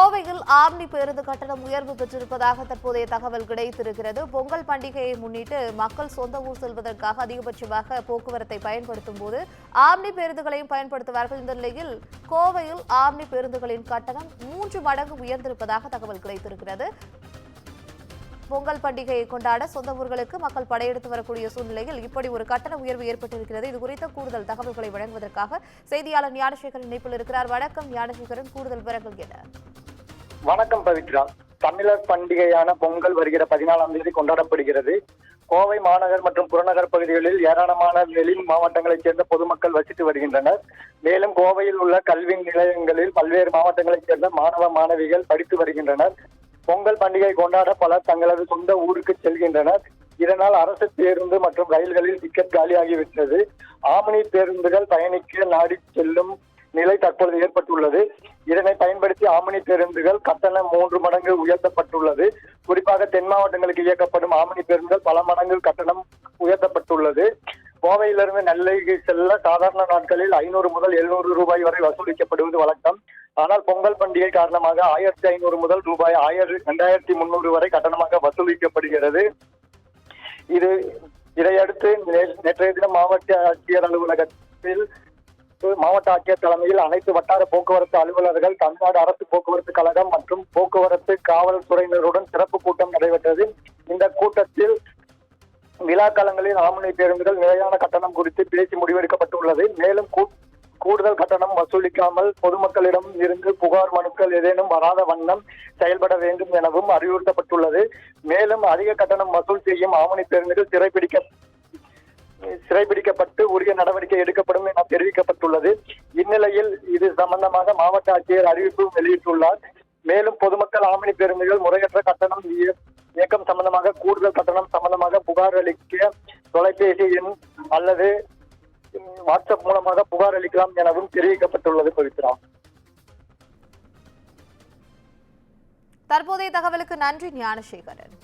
கோவையில் ஆம்னி பேருந்து கட்டணம் உயர்வு பெற்றிருப்பதாக தற்போதைய தகவல் கிடைத்திருக்கிறது. பொங்கல் பண்டிகையை முன்னிட்டு மக்கள் சொந்த ஊர் செல்வதற்காக அதிகபட்சமாக போக்குவரத்தை பயன்படுத்தும் போது ஆம்னி பேருந்துகளையும் பயன்படுத்துவார்கள். இந்த நிலையில் கோவையில் ஆம்னி பேருந்துகளின் கட்டணம் 3 மடங்கு உயர்ந்திருப்பதாக தகவல் கிடைத்திருக்கிறது. பொங்கல் பண்டிகையை கொண்டாட சொந்த ஊர்களுக்கு மக்கள் படையெடுத்து வரக்கூடிய சூழ்நிலையில் இப்படி ஒரு கட்டண உயர்வு ஏற்பட்டிருக்கிறது. இது குறித்த கூடுதல் தகவல்களை வழங்குவதற்காக செய்தியாளர் ஞானசேகரன் இணைப்பில் இருக்கிறார். வணக்கம் ஞானசேகரன், கூடுதல் விவரங்கள் என்ன? வணக்கம் பவித்ரா. தமிழர் பண்டிகையான பொங்கல் வருகிற 14ஆம் தேதி கொண்டாடப்படுகிறது. கோவை மாநகர் மற்றும் புறநகர் பகுதிகளில் ஏராளமான வெளி மாவட்டங்களைச் சேர்ந்த பொதுமக்கள் வசித்து வருகின்றனர். மேலும் கோவையில் உள்ள கல்வி நிலையங்களில் பல்வேறு மாவட்டங்களைச் சேர்ந்த மாணவ மாணவிகள் படித்து வருகின்றனர். பொங்கல் பண்டிகை கொண்டாட பலர் தங்களது சொந்த ஊருக்கு செல்கின்றனர். இதனால் அரசு பேருந்து மற்றும் ரயில்களில் டிக்கெட் காலியாகிவிட்டது. ஆம்னி பேருந்துகள் பயணிக்க நாடி செல்லும் நிலை தற்பொழுது ஏற்பட்டுள்ளது. இதனை பயன்படுத்தி ஆம்னி பேருந்துகள் கட்டணம் 3 மடங்கு உயர்த்தப்பட்டுள்ளது. குறிப்பாக தென் மாவட்டங்களுக்கு இயக்கப்படும் ஆம்னி பேருந்துகள் பல மடங்கு கட்டணம் உயர்த்தப்பட்டுள்ளது. கோவையிலிருந்து நெல்லைக்கு செல்ல சாதாரண நாட்களில் 500 முதல் 700 ரூபாய் வரை வசூலிக்கப்படுவது வழக்கம். ஆனால் பொங்கல் பண்டிகை காரணமாக 1500 முதல் ரூபாய் 2300 வரை கட்டணமாக வசூலிக்கப்படுகிறது. இதையடுத்து நேற்றைய தினம் மாவட்ட ஆட்சியர் அலுவலகத்தில் மாவட்ட ஆட்சியர் தலைமையில் அனைத்து வட்டார போக்குவரத்து அலுவலர்கள், தமிழ்நாடு அரசு போக்குவரத்து கழகம் மற்றும் போக்குவரத்து காவல்துறையினருடன் சிறப்பு கூட்டம் நடைபெற்றது. இந்த கூட்டத்தில் விழாக்காலங்களில் ஆம்னி பேருந்துகள் நிலையான கட்டணம் குறித்து பேசி முடிவெடுக்கப்பட்டுள்ளது. மேலும் கூடுதல் கட்டணம் வசூலிக்காமல் பொதுமக்களிடம் இருந்து புகார் மனுக்கள் ஏதேனும் வராத வண்ணம் செயல்பட வேண்டும் எனவும் அறிவுறுத்தப்பட்டுள்ளது. மேலும் அதிக கட்டணம் வசூல் செய்யும் ஆம்னி பேருந்துகள் சிறைபிடிக்கப்பட்டு உரிய நடவடிக்கை எடுக்கப்படும் என தெரிவிக்கப்பட்டுள்ளது. இந்நிலையில் இது சம்பந்தமாக மாவட்ட ஆட்சியர் அறிவிப்பு வெளியிட்டுள்ளார். மேலும் பொதுமக்கள் ஆம்னி பேருந்துகள் முறையற்ற கட்டணம் இயக்கம் சம்பந்தமாக கூடுதல் கட்டணம் சம்பந்தமாக புகார் அளிக்க தொலைபேசி எண் அல்லது வாட்ஸ்அப் மூலமாக புகார் அளிக்கலாம் எனவும் தெரிவிக்கப்பட்டுள்ளது. பவித்ரா, தற்போதைய தகவலுக்கு நன்றி ஞானசேகரன்.